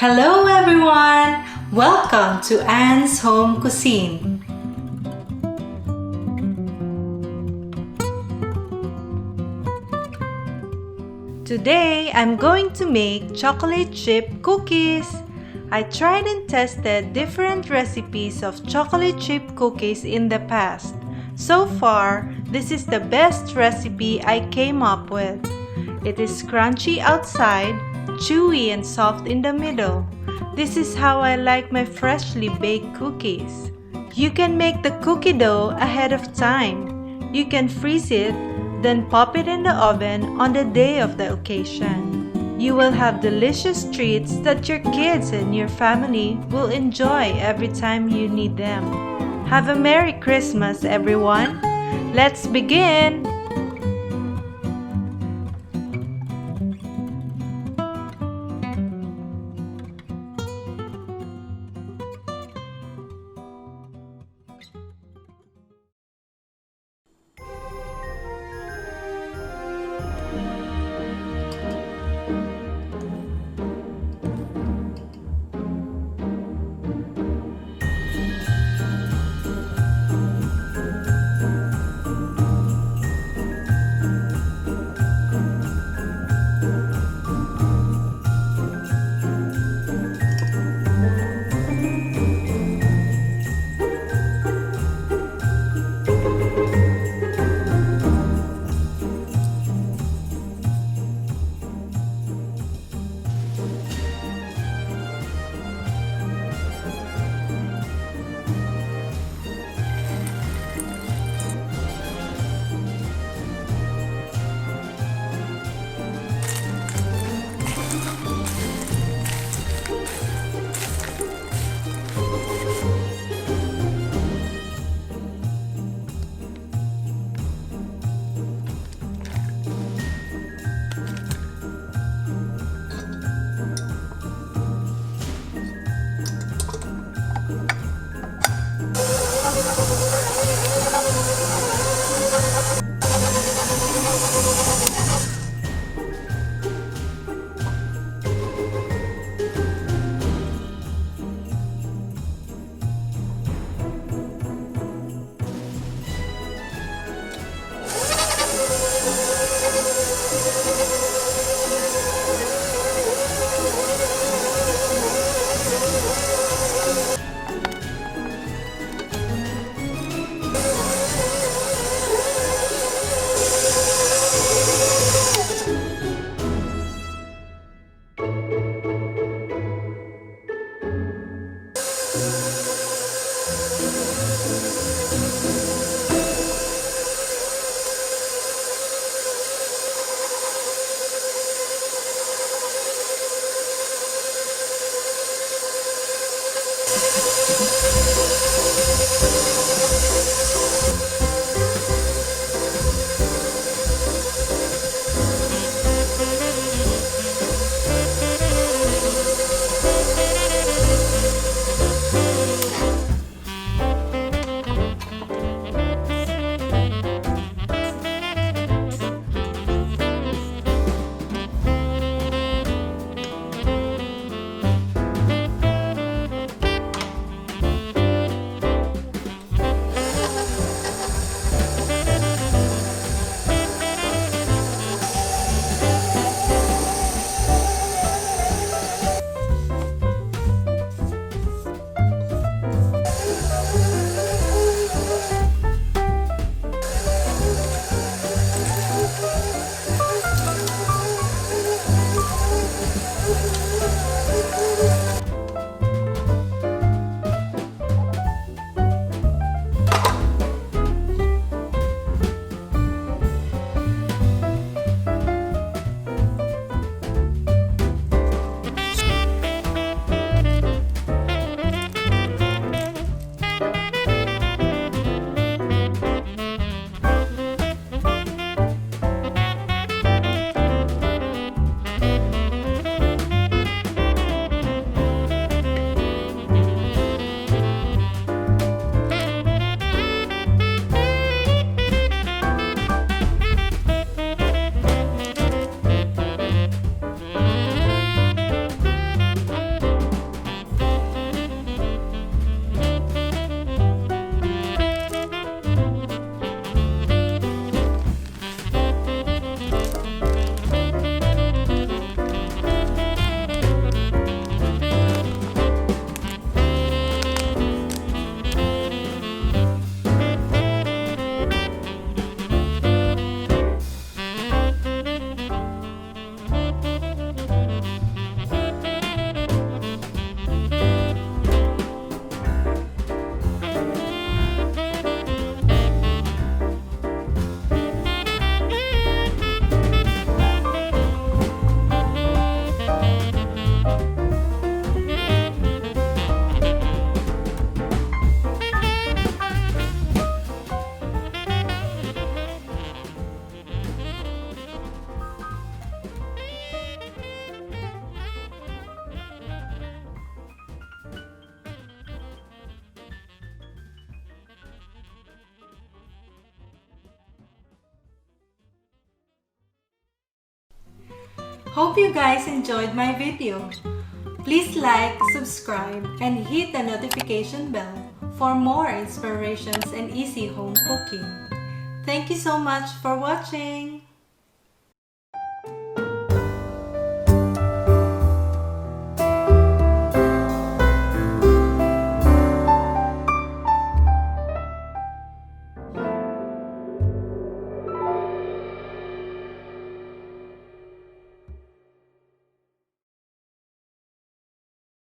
Hello everyone! Welcome to Anne's Home Cuisine. Today, I'm going to make chocolate chip cookies. I tried and tested different recipes of chocolate chip cookies in the past. So far, this is the best recipe I came up with. It is crunchy outside, chewy and soft in the middle. This is how I like my freshly baked cookies. You can make the cookie dough ahead of time. You can freeze it, then pop it in the oven on the day of the occasion. You will have delicious treats that your kids and your family will enjoy every time you need them. Have a Merry Christmas, everyone! Let's begin! Hope you guys enjoyed my video. Please like, subscribe, and hit the notification bell for more inspirations and easy home cooking. Thank you so much for watching.